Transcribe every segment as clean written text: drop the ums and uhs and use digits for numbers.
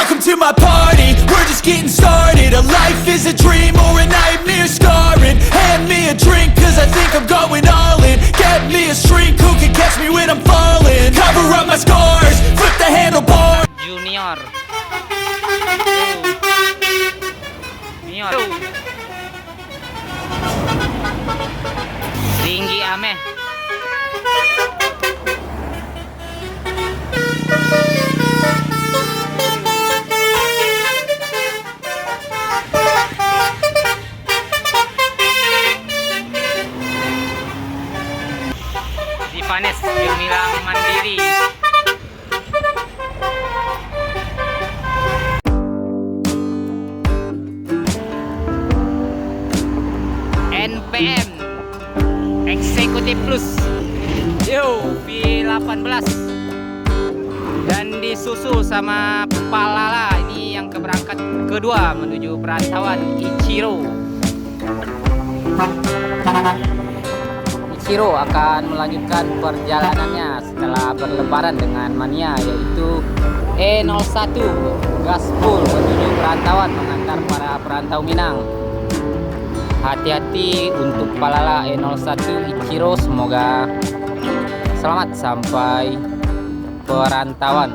Welcome to my party, we're just getting started. A life is a dream or a nightmare scarring. Hand me a drink cause I think I'm going all in. Get me a shrink who can catch me when I'm falling. Cover up my scars, flip the handlebar. Junior. Junior. Tinggi ame. Dipanes Gemilang Mandiri. NPM Eksekutif Plus V18 dan disusul sama Palala. Ini yang keberangkat kedua menuju perantauan Ichiro. Ichiro akan melanjutkan perjalanannya setelah berlebaran dengan Mania, yaitu E01 gaspol menuju perantauan mengantar para perantau Minang. Hati-hati untuk Palala E01 Ichiro, semoga selamat sampai perantauan.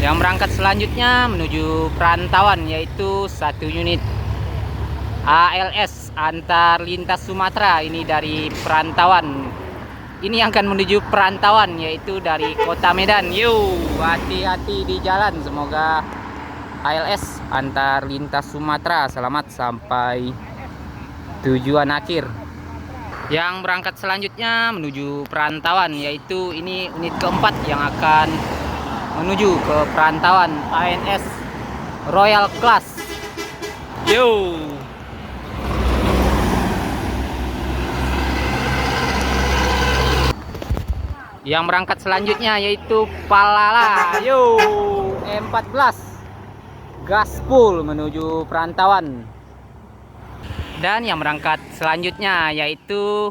Yang berangkat selanjutnya menuju perantauan yaitu satu unit ALS antar lintas Sumatera. Ini dari perantauan. Ini akan menuju perantauan yaitu dari Kota Medan. Hati-hati di jalan, semoga ALS antar lintas Sumatera selamat sampai tujuan akhir. Yang berangkat selanjutnya menuju perantauan yaitu ini unit keempat yang akan menuju ke perantauan ANS Royal Class. Yang berangkat selanjutnya yaitu Palala E14 gaspol menuju perantauan. Dan yang berangkat selanjutnya yaitu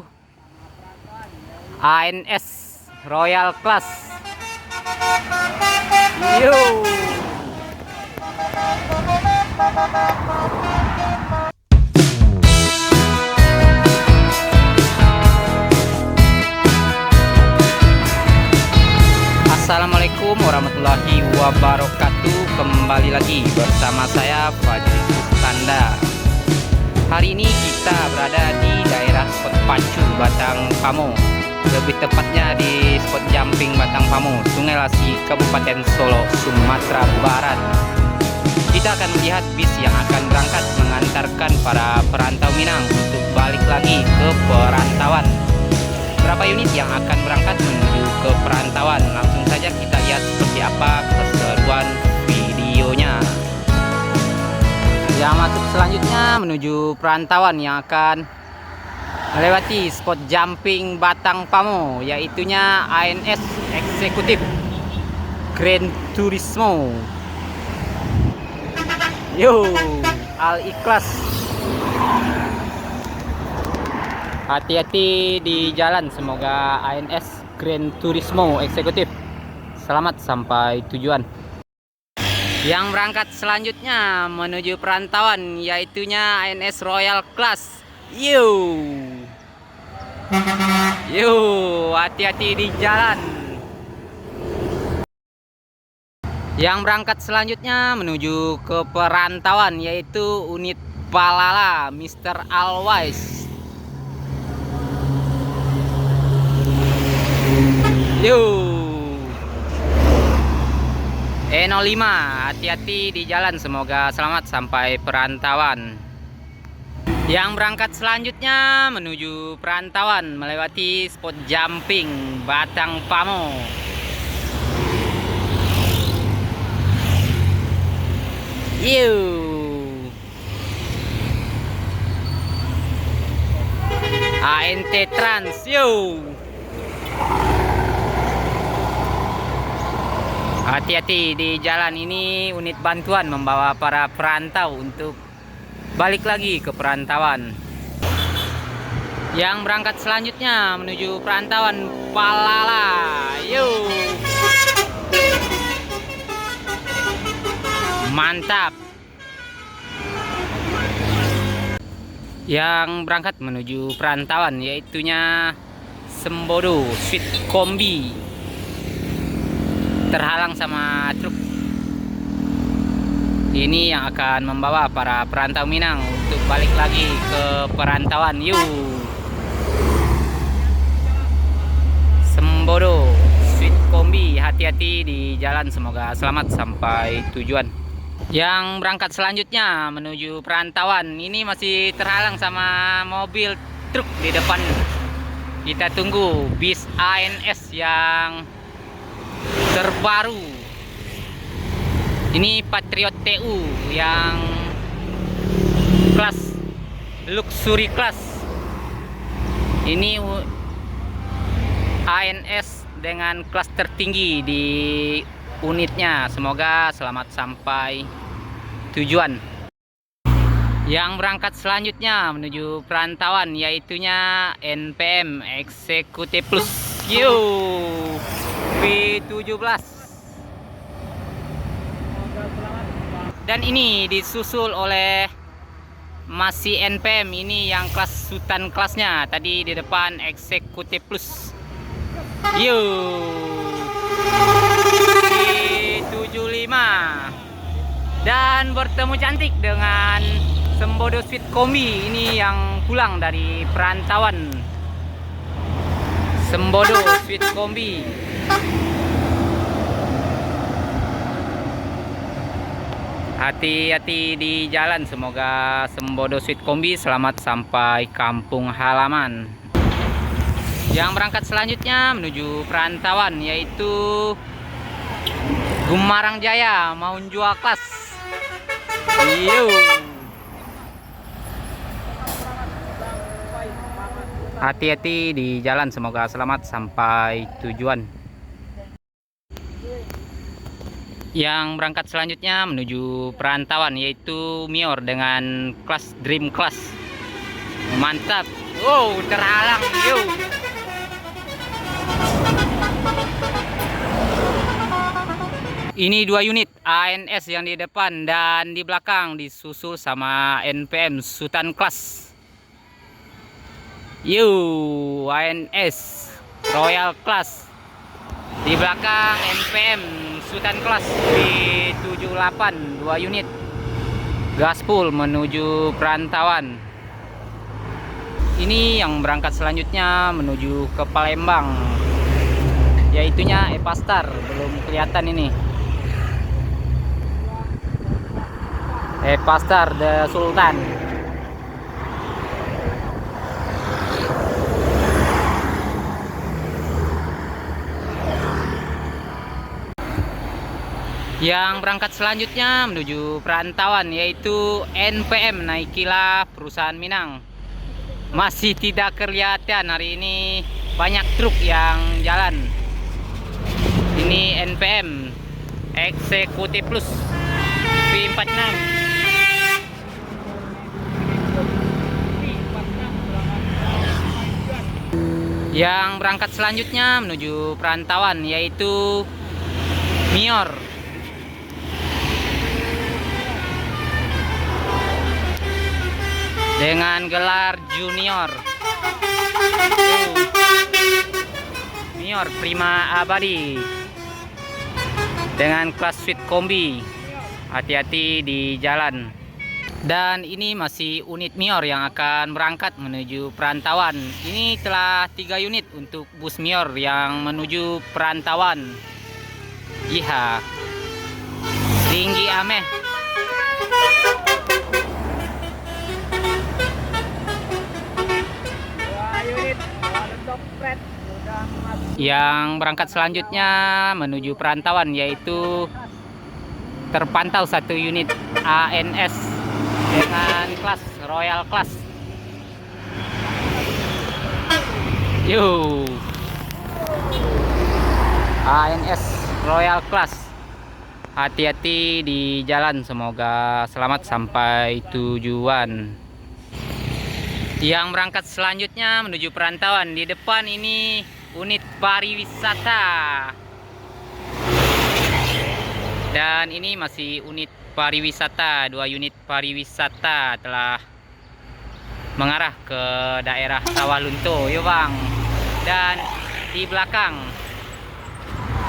ANS Royal Class. Assalamualaikum warahmatullahi wabarakatuh. Kembali lagi bersama saya Fajri Tanda. Hari ini kita berada di daerah spot Pacu Batang Pamo, lebih tepatnya di spot jumping Batang Pamo, Sungai Lasi, Kabupaten Solo, Sumatera Barat. Kita akan melihat bis yang akan berangkat mengantarkan para perantau Minang untuk balik lagi ke perantauan. Berapa unit yang akan berangkat menuju ke perantauan? Langsung saja kita lihat seperti apa keseruan videonya. Yang masuk selanjutnya menuju perantauan yang akan melewati spot jumping Batang Pamo, yaitunya ANS Eksekutif Grand Turismo. Al Ikhlas. Hati-hati di jalan, semoga ANS Grand Turismo Eksekutif selamat sampai tujuan. Yang berangkat selanjutnya menuju perantauan yaitunya ANS Royal Class. Hati-hati di jalan. Yang berangkat selanjutnya menuju ke perantauan yaitu unit Palala Mr. Always. E05, hati-hati di jalan, semoga selamat sampai perantauan. Yang berangkat selanjutnya menuju perantauan melewati spot jumping Batang Pamo. ANT Trans. Hati-hati di jalan, ini unit bantuan membawa para perantau untuk balik lagi ke perantauan. Yang berangkat selanjutnya menuju perantauan Palala. Mantap. Yang berangkat menuju perantauan yaitunya Sembodo Sweet Kombi, terhalang sama truk. Ini yang akan membawa para perantau Minang untuk balik lagi ke perantauan. Yuk, Sembodo Sweet Kombi, hati-hati di jalan, semoga selamat sampai tujuan. Yang berangkat selanjutnya menuju perantauan ini masih terhalang sama mobil truk di depan. Kita tunggu bis ANS yang terbaru. Ini Patriot TU yang kelas luxury class. Ini ANS dengan kelas tertinggi di unitnya. Semoga selamat sampai tujuan. Yang berangkat selanjutnya menuju perantauan yaitunya NPM Executive Plus V17. Dan ini disusul oleh masih NPM, ini yang kelas Sultan kelasnya. Tadi di depan Executive Plus. V75. Dan bertemu cantik dengan Sembodo Sweet Kombi, ini yang pulang dari perantauan. Sembodo Sweet Kombi. Hati-hati di jalan, semoga Sembodo Sweet Kombi selamat sampai kampung halaman. Yang berangkat selanjutnya menuju perantauan yaitu Gumarang Jaya Maunjua Kelas. Hati-hati di jalan, semoga selamat sampai tujuan. Yang berangkat selanjutnya menuju perantauan yaitu Mior dengan kelas Dream Class. Mantap. Wow, terhalang. Ini 2 unit ANS yang di depan dan di belakang disusul sama NPM Sultan Class. ANS Royal Class. Di belakang NPM Sultan Class V78, 2 unit. Gaspol menuju perantauan. Ini yang berangkat selanjutnya menuju ke Palembang, yaitunya Epastar, belum kelihatan ini. Epastar The Sultan. Yang berangkat selanjutnya menuju perantauan yaitu NPM Naikila Perusahaan Minang. Masih tidak kelihatan hari ini, banyak truk yang jalan. Ini NPM Executive Plus V46. Yang berangkat selanjutnya menuju perantauan yaitu Mior dengan gelar junior. Mior Prima Abadi dengan kelas Sweet Kombi. Hati-hati di jalan. Dan ini masih unit Mior yang akan berangkat menuju perantauan. Ini telah 3 unit untuk bus Mior yang menuju perantauan. Tinggi ameh. Yang berangkat selanjutnya menuju perantauan yaitu terpantau 1 unit ANS dengan kelas Royal Class. ANS Royal Class. Hati-hati di jalan, semoga selamat sampai tujuan. Yang berangkat selanjutnya menuju perantauan, di depan ini unit pariwisata. Dan ini masih unit pariwisata, 2 unit pariwisata telah mengarah ke daerah Sawalunto, yuk bang. Dan di belakang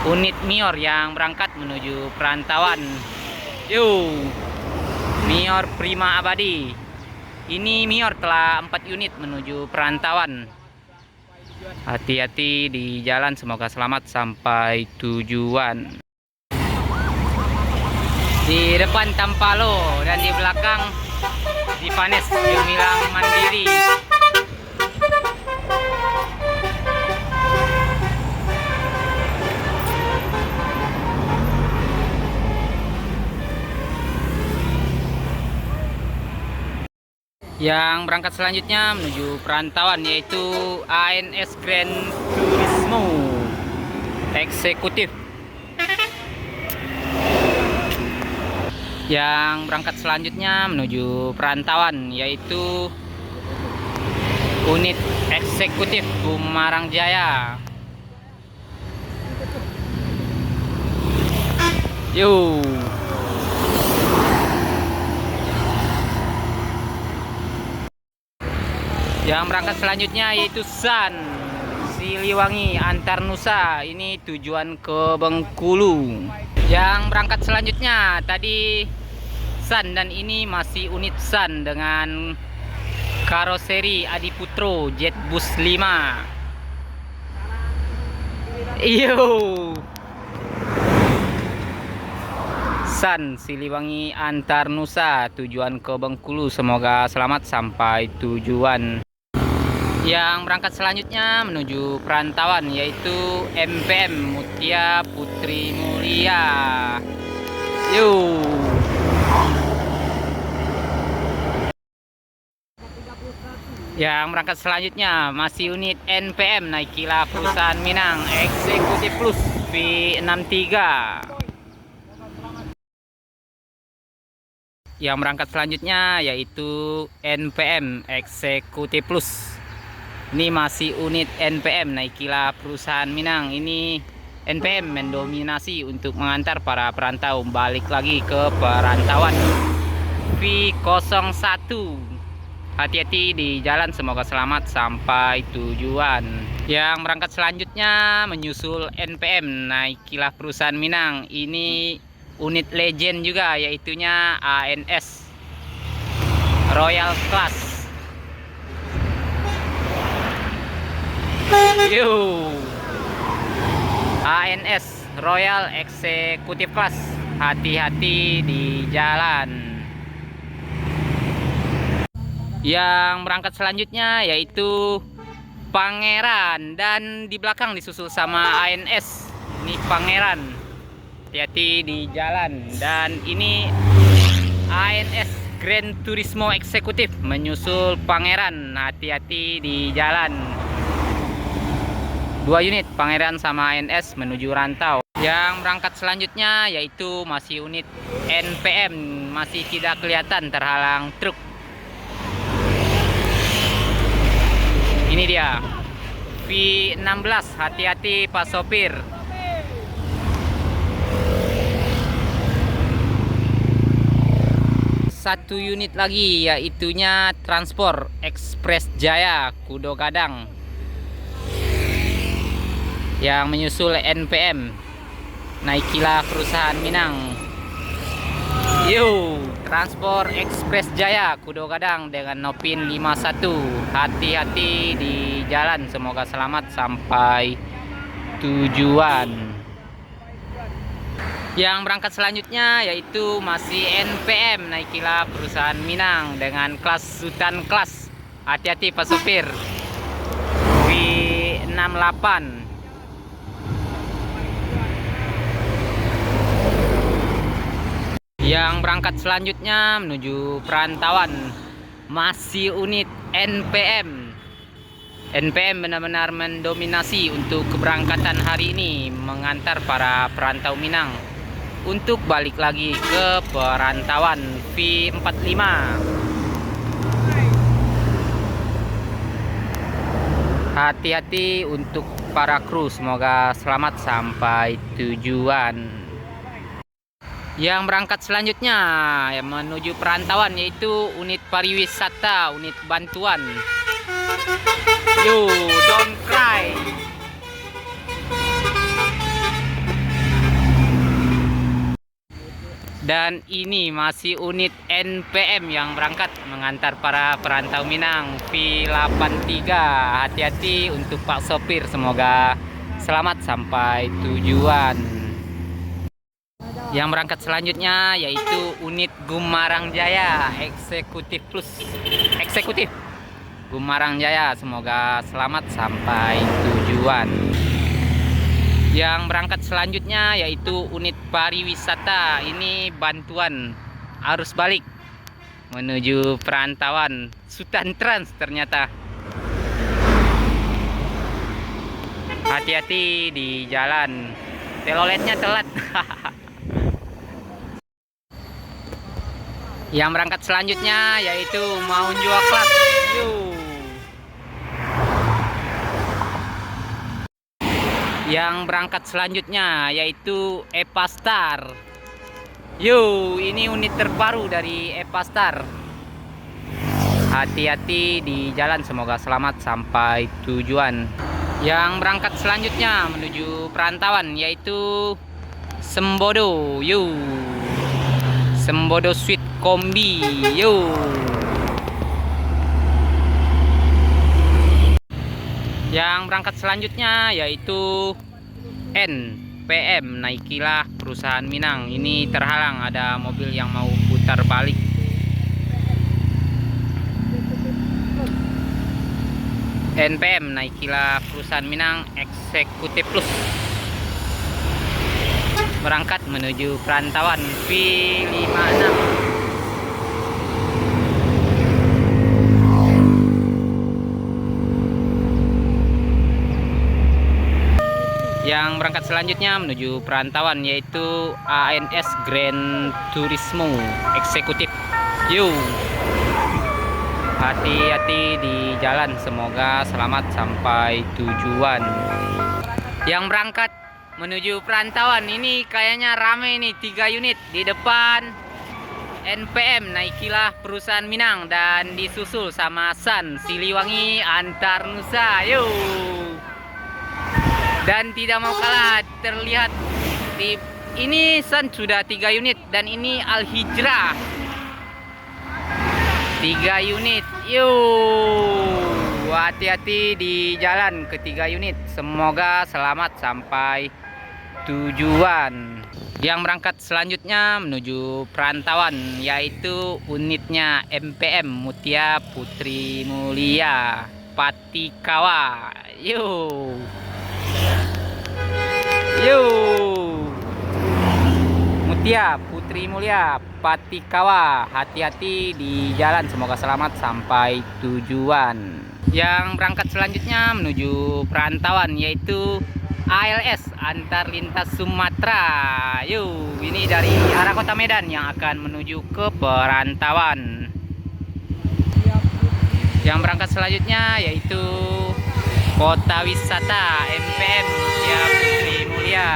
unit Mior yang berangkat menuju perantauan. Yuk, Mior Prima Abadi. Ini Mior telah 4 unit menuju perantauan. Hati-hati di jalan, semoga selamat sampai tujuan. Di depan Tampalo dan di belakang Dipanes Gemilang Mandiri. Yang berangkat selanjutnya menuju perantauan yaitu ANS Grand Turismo Eksekutif. Yang berangkat selanjutnya menuju perantauan yaitu unit eksekutif Bumarang Jaya. Yuk. Yang berangkat selanjutnya yaitu Sun Siliwangi Antarnusa. Ini tujuan ke Bengkulu. Yang berangkat selanjutnya tadi Sun, dan ini masih unit Sun dengan karoseri Adiputro Jetbus 5. Iyo, Sun Siliwangi Antarnusa tujuan ke Bengkulu, semoga selamat sampai tujuan. Yang berangkat selanjutnya menuju perantauan yaitu MPM Mutia Putri Mulia. Yuk. Yang berangkat selanjutnya masih unit NPM Naikilah Perusahaan Minang Eksekutif Plus V63. Yang berangkat selanjutnya yaitu NPM Eksekutif Plus. Ini masih unit NPM Naikilah Perusahaan Minang. Ini NPM mendominasi untuk mengantar para perantau balik lagi ke perantauan. V01. Hati-hati di jalan, semoga selamat sampai tujuan. Yang berangkat selanjutnya menyusul NPM Naikilah Perusahaan Minang. Ini unit legend juga, yaitunya ANS Royal Class. Yuk, ANS Royal Executive Class. Hati-hati di jalan. Yang berangkat selanjutnya yaitu Pangeran, dan di belakang disusul sama ANS. Ini Pangeran. Hati-hati di jalan. Dan ini ANS Grand Turismo Eksekutif menyusul Pangeran. Hati-hati di jalan. 2 unit Pangeran sama ANS menuju rantau. Yang berangkat selanjutnya yaitu masih unit NPM, masih tidak kelihatan terhalang truk. Ini dia V16. Hati-hati Pak sopir. Satu unit lagi yaitunya Transport Express Jaya Kudo Gadang yang menyusul NPM Naikilah Perusahaan Minang. Yuk, Transport Express Jaya Kudo Gadang dengan Nopin 51. Hati-hati di jalan, semoga selamat sampai tujuan. Yang berangkat selanjutnya yaitu masih NPM Naikilah Perusahaan Minang dengan kelas Sultan Kelas. Hati-hati Pak sopir. V68. Yang berangkat selanjutnya menuju perantauan masih unit NPM. NPM benar-benar mendominasi untuk keberangkatan hari ini, mengantar para perantau Minang untuk balik lagi ke perantauan. V45. Hati-hati untuk para kru, semoga selamat sampai tujuan. Yang berangkat selanjutnya yang menuju perantauan yaitu unit pariwisata, unit bantuan. You don't cry. Dan ini masih unit NPM yang berangkat mengantar para perantau Minang V83. Hati-hati untuk Pak sopir, semoga selamat sampai tujuan. Yang berangkat selanjutnya yaitu unit Gumarang Jaya Eksekutif Plus. Eksekutif Gumarang Jaya, semoga selamat sampai tujuan. Yang berangkat selanjutnya yaitu unit pariwisata, ini bantuan arus balik menuju perantauan Sutan Trans ternyata. Hati-hati di jalan, teloletnya telat. Yang berangkat selanjutnya yaitu Maunjua Club. Yang berangkat selanjutnya yaitu Epastar. Ini unit terbaru dari Epastar. Hati-hati di jalan, semoga selamat sampai tujuan. Yang berangkat selanjutnya menuju perantauan yaitu Sembodo. Sembodo Suite Kombi. Yang berangkat selanjutnya yaitu NPM, Naikilah Perusahaan Minang. Ini terhalang, ada mobil yang mau putar balik. NPM, Naikilah Perusahaan Minang Eksekutif Plus, berangkat menuju perantauan V56. Yang berangkat selanjutnya menuju perantauan yaitu ANS Grand Turismo Eksekutif. Hati-hati di jalan, semoga selamat sampai tujuan. Yang berangkat menuju perantauan ini kayaknya rame nih, 3 unit di depan NPM, Naikilah Perusahaan Minang, dan disusul sama San Siliwangi Antar Nusa. Dan tidak mau kalah, terlihat di ini San sudah 3 unit dan ini Al Hijrah 3 unit. Hati-hati di jalan ketiga unit, semoga selamat sampai tujuan. Yang berangkat selanjutnya menuju perantauan yaitu unitnya MPM, Mutia Putri Mulia Patikawa. Mutia Putri Mulia Patikawa, hati-hati di jalan, semoga selamat sampai tujuan. Yang berangkat selanjutnya menuju perantauan yaitu ALS Antar Lintas Sumatera. Ini dari arah kota Medan yang akan menuju ke perantauan. Yang berangkat selanjutnya yaitu Kota Wisata MPM Mutia Putri Mulia.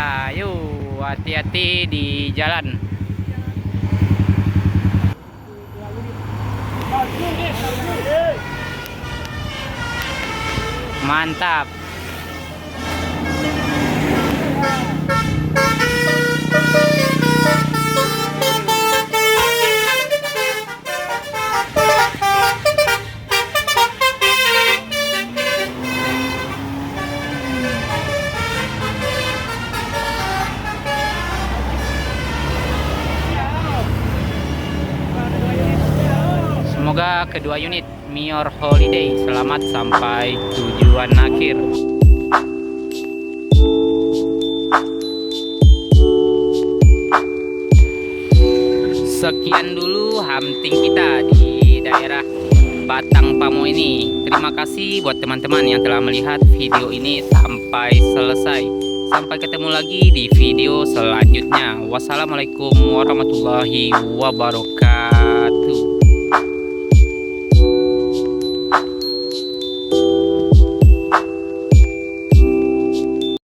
Hati-hati di jalan. Mantap. Semoga kedua unit Mior Holiday selamat sampai tujuan akhir. Sekian dulu hunting kita di daerah Batang Pamo ini. Terima kasih buat teman-teman yang telah melihat video ini sampai selesai. Sampai ketemu lagi di video selanjutnya. Wassalamualaikum warahmatullahi wabarakatuh.